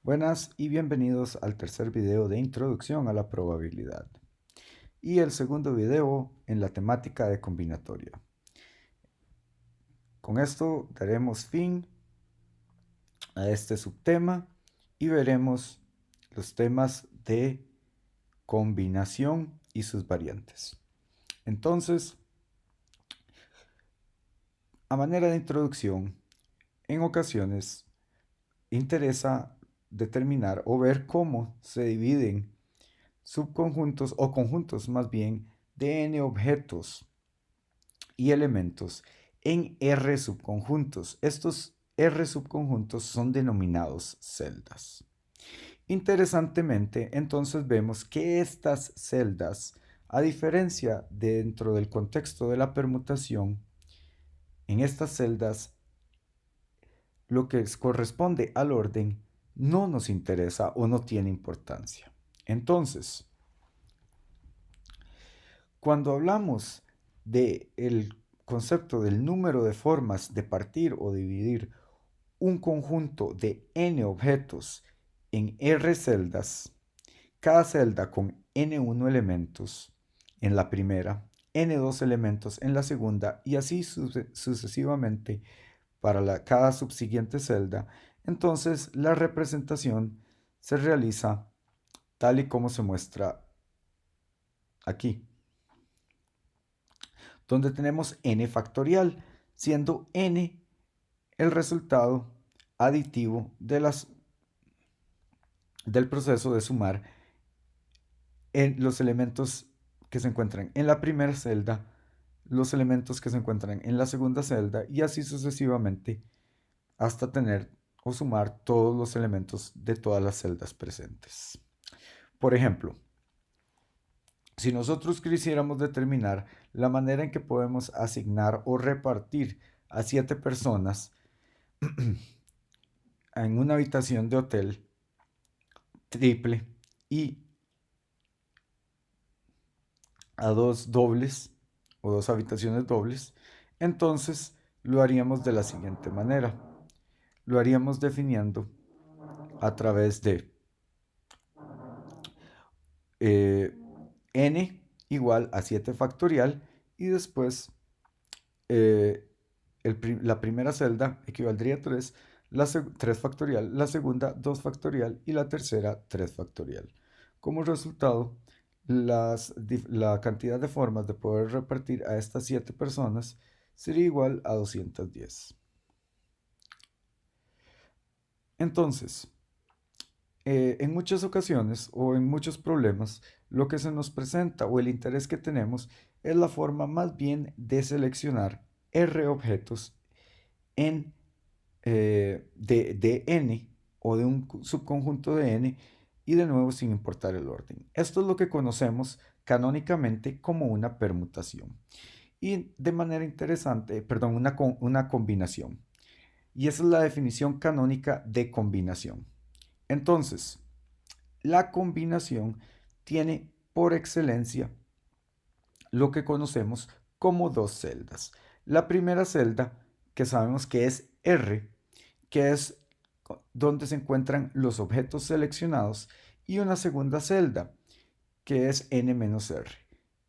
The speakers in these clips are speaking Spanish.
Buenas y bienvenidos al tercer video de introducción a la probabilidad y el segundo video en la temática de combinatoria. Con esto daremos fin a este subtema y veremos los temas de combinación y sus variantes. Entonces, a manera de introducción, en ocasiones interesa determinar o ver cómo se dividen subconjuntos o conjuntos más bien de n objetos y elementos en R subconjuntos. Estos R subconjuntos son denominados celdas. Interesantemente, entonces vemos que estas celdas, a diferencia dentro del contexto de la permutación, en estas celdas lo que corresponde al orden no nos interesa o no tiene importancia. Entonces, cuando hablamos del concepto del número de formas de partir o dividir un conjunto de n objetos en R celdas, cada celda con n1 elementos en la primera, n2 elementos en la segunda y así sucesivamente para cada subsiguiente celda, entonces la representación se realiza tal y como se muestra aquí, donde tenemos n factorial, siendo n el resultado aditivo del proceso de sumar en los elementos que se encuentran en la primera celda, los elementos que se encuentran en la segunda celda y así sucesivamente hasta tener o sumar todos los elementos de todas las celdas presentes. Por ejemplo, si nosotros quisiéramos determinar la manera en que podemos asignar o repartir a 7 personas en una habitación de hotel triple y a dos dobles o dos habitaciones dobles, entonces lo haríamos de la siguiente manera. Lo haríamos definiendo a través de n igual a 7 factorial y después eh, la primera celda equivaldría a 3, 3 factorial, la segunda 2 factorial y la tercera 3 factorial. Como resultado, la cantidad de formas de poder repartir a estas 7 personas sería igual a 210. Entonces, en muchas ocasiones o en muchos problemas, lo que se nos presenta o el interés que tenemos es la forma más bien de seleccionar R objetos de n o de un subconjunto de n y de nuevo sin importar el orden. Esto es lo que conocemos canónicamente como una permutación y de manera interesante, perdón, una combinación. Y esa es la definición canónica de combinación. Entonces, la combinación tiene por excelencia lo que conocemos como dos celdas. La primera celda, que sabemos que es R, que es donde se encuentran los objetos seleccionados, y una segunda celda, que es n-r,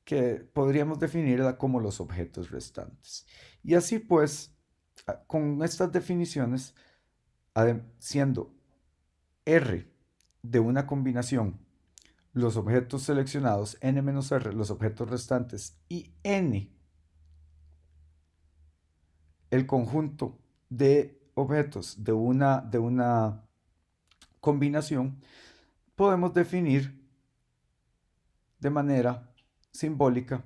que podríamos definirla como los objetos restantes. Y así pues, con estas definiciones, siendo R de una combinación, los objetos seleccionados, n-r, los objetos restantes, y n, el conjunto de objetos de una combinación, podemos definir de manera simbólica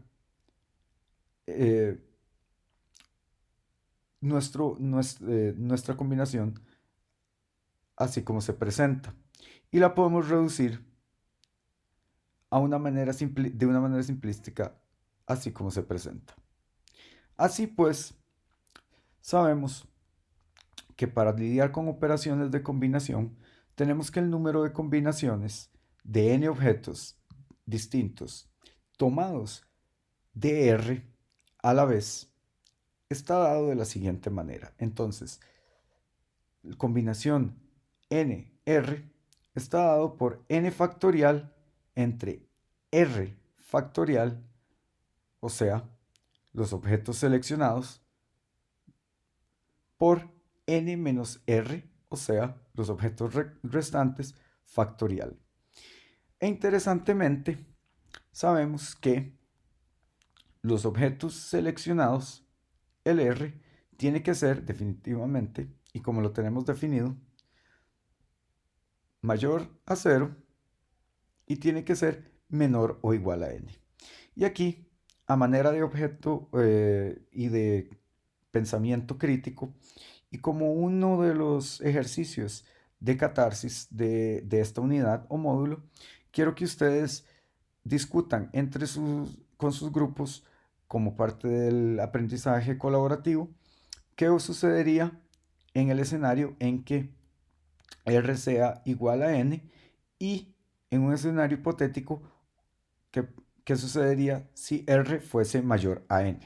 eh, nuestra combinación así como se presenta. Y la podemos reducir de una manera simplística así como se presenta. Así pues, sabemos que para lidiar con operaciones de combinación, tenemos que el número de combinaciones de n objetos distintos tomados de R a la vez está dado de la siguiente manera. Entonces, combinación n, r está dado por n factorial entre r factorial, o sea, los objetos seleccionados, por n menos r, o sea, los objetos restantes, factorial. E interesantemente, sabemos que los objetos seleccionados, el r, tiene que ser definitivamente, y como lo tenemos definido, mayor a 0 y tiene que ser menor o igual a n. Y aquí, a manera de objeto y de pensamiento crítico, y como uno de los ejercicios de catarsis de esta unidad o módulo, quiero que ustedes discutan con sus grupos como parte del aprendizaje colaborativo qué sucedería en el escenario en que R sea igual a N y en un escenario hipotético qué, qué sucedería si R fuese mayor a N.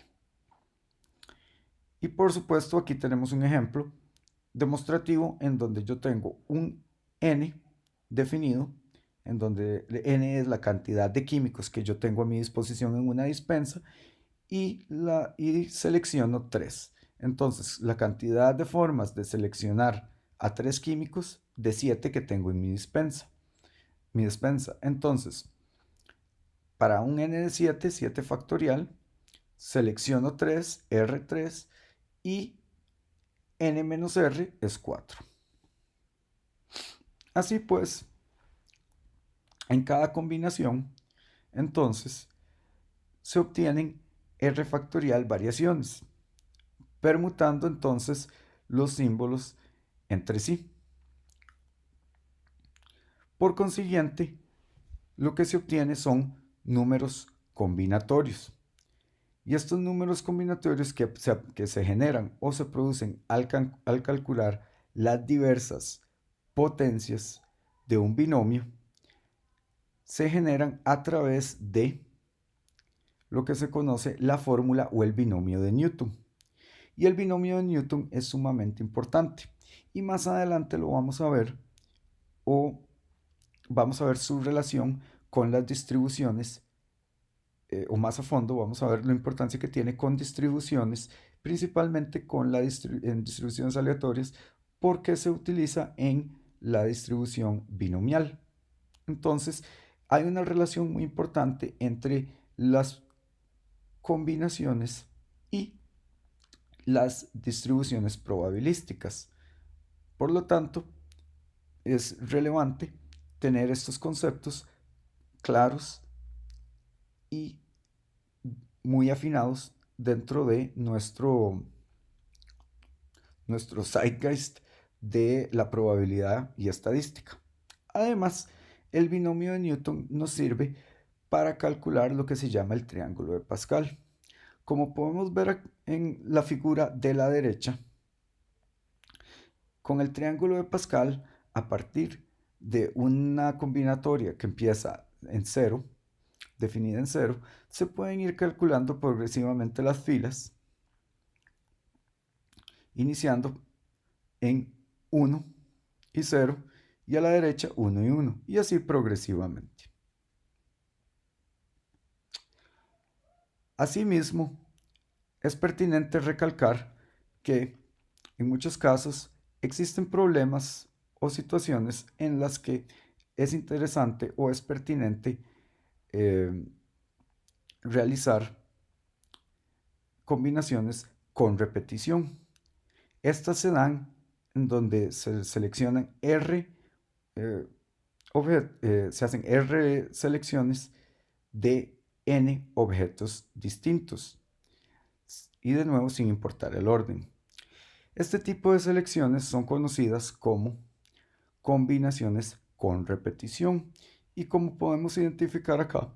Y por supuesto aquí tenemos un ejemplo demostrativo en donde yo tengo un N definido, en donde N es la cantidad de químicos que yo tengo a mi disposición en una dispensa y selecciono 3. Entonces, la cantidad de formas de seleccionar a 3 químicos de 7 que tengo en mi dispensa. Entonces, para un n de 7, 7 factorial, selecciono 3, R3 y n menos r es 4. Así pues, en cada combinación, entonces, se obtienen r factorial variaciones, permutando entonces los símbolos entre sí. Por consiguiente, lo que se obtiene son números combinatorios. Y estos números combinatorios que se generan o se producen al calcular las diversas potencias de un binomio se generan a través de lo que se conoce la fórmula o el binomio de Newton. Y el binomio de Newton es sumamente importante. Y más adelante lo vamos a ver o vamos a ver su relación con las distribuciones o más a fondo vamos a ver la importancia que tiene con distribuciones, principalmente en distribuciones aleatorias, porque se utiliza en la distribución binomial. Entonces, hay una relación muy importante entre las combinaciones y las distribuciones probabilísticas. Por lo tanto, es relevante tener estos conceptos claros y muy afinados dentro de nuestro zeitgeist de la probabilidad y estadística. Además, el binomio de Newton nos sirve para calcular lo que se llama el triángulo de Pascal. Como podemos ver en la figura de la derecha, con el triángulo de Pascal, a partir de una combinatoria que empieza en 0, definida en 0, se pueden ir calculando progresivamente las filas, iniciando en 1 y 0, y a la derecha 1 y 1, y así progresivamente. Asimismo, es pertinente recalcar que en muchos casos existen problemas o situaciones en las que es interesante o es pertinente eh, realizar combinaciones con repetición. Estas se dan en donde se seleccionan eh, se hacen R selecciones de N objetos distintos y de nuevo sin importar el orden. Este tipo de selecciones son conocidas como combinaciones con repetición y como podemos identificar acá,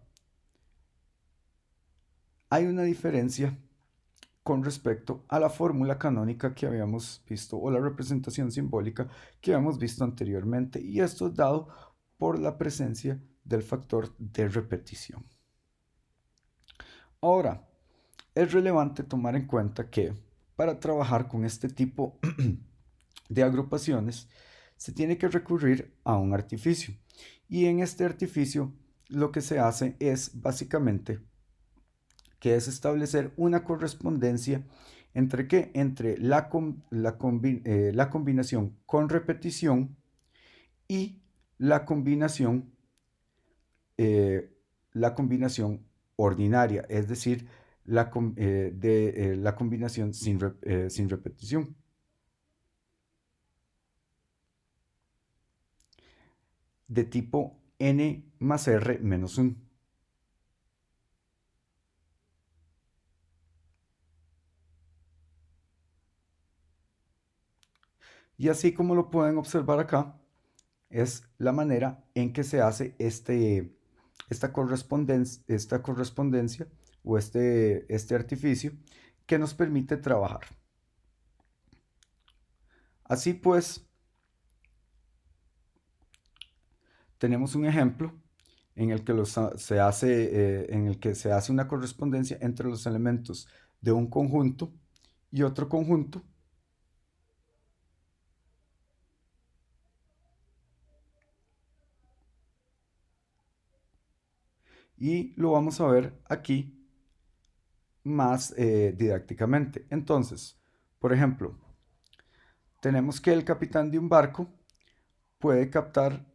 hay una diferencia con respecto a la fórmula canónica que habíamos visto o la representación simbólica que habíamos visto anteriormente, y esto es dado por la presencia del factor de repetición. Ahora, es relevante tomar en cuenta que para trabajar con este tipo de agrupaciones se tiene que recurrir a un artificio. Y en este artificio lo que se hace es básicamente que es establecer una correspondencia entre qué, entre la combinación con repetición y la combinación, eh, la combinación ordinaria, es decir, la combinación sin repetición. De tipo n más r menos 1. Y así como lo pueden observar acá, es la manera en que se hace esta correspondencia o este artificio que nos permite trabajar. Así pues, tenemos un ejemplo en el que en el que se hace una correspondencia entre los elementos de un conjunto y otro conjunto, y lo vamos a ver aquí más didácticamente. Entonces, por ejemplo, tenemos que el capitán de un barco puede cargar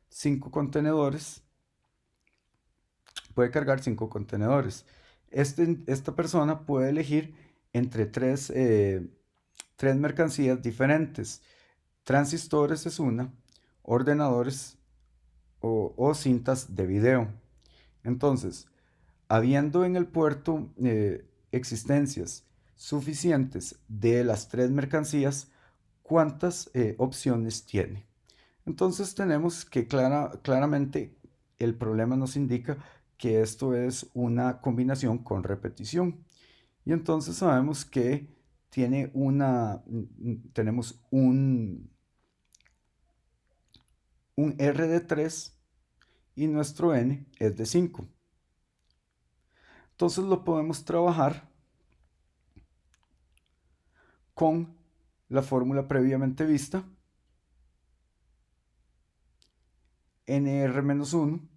5 contenedores, puede cargar 5 contenedores. Esta persona puede elegir entre tres mercancías diferentes. Transistores es una, ordenadores o cintas de video. Entonces, habiendo en el puerto existencias suficientes de las tres mercancías, ¿cuántas opciones tiene? Entonces tenemos que claramente el problema nos indica que esto es una combinación con repetición. Y entonces sabemos que tenemos un R de 3 y nuestro N es de 5. Entonces lo podemos trabajar con la fórmula previamente vista, nr-1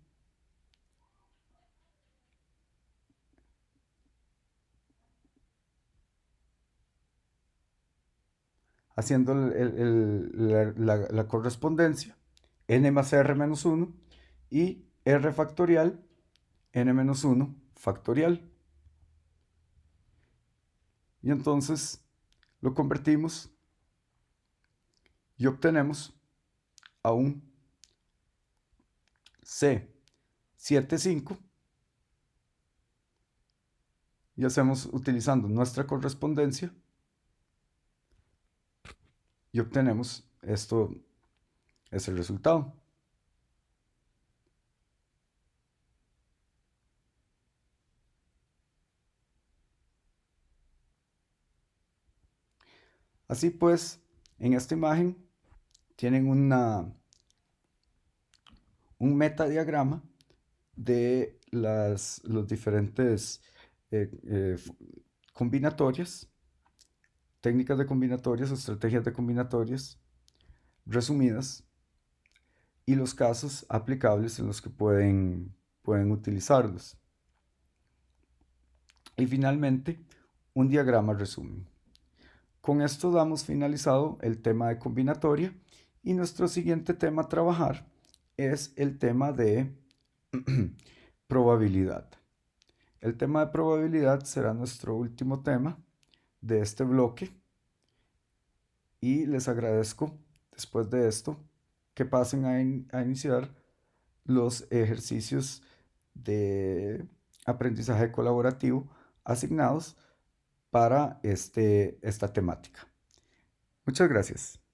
haciendo la correspondencia, n más r menos 1 y r factorial, n menos 1 factorial. Y entonces lo convertimos y obtenemos a un C75 y hacemos utilizando nuestra correspondencia y obtenemos esto es el resultado. Así pues, en esta imagen tienen un metadiagrama de los diferentes eh, eh, combinatorias, técnicas de combinatorias, estrategias de combinatorias resumidas y los casos aplicables en los que pueden utilizarlos. Y finalmente, un diagrama resumen. Con esto damos finalizado el tema de combinatoria y nuestro siguiente tema a trabajar es el tema de probabilidad. El tema de probabilidad será nuestro último tema de este bloque y les agradezco después de esto que pasen a iniciar los ejercicios de aprendizaje colaborativo asignados para esta temática. Muchas gracias.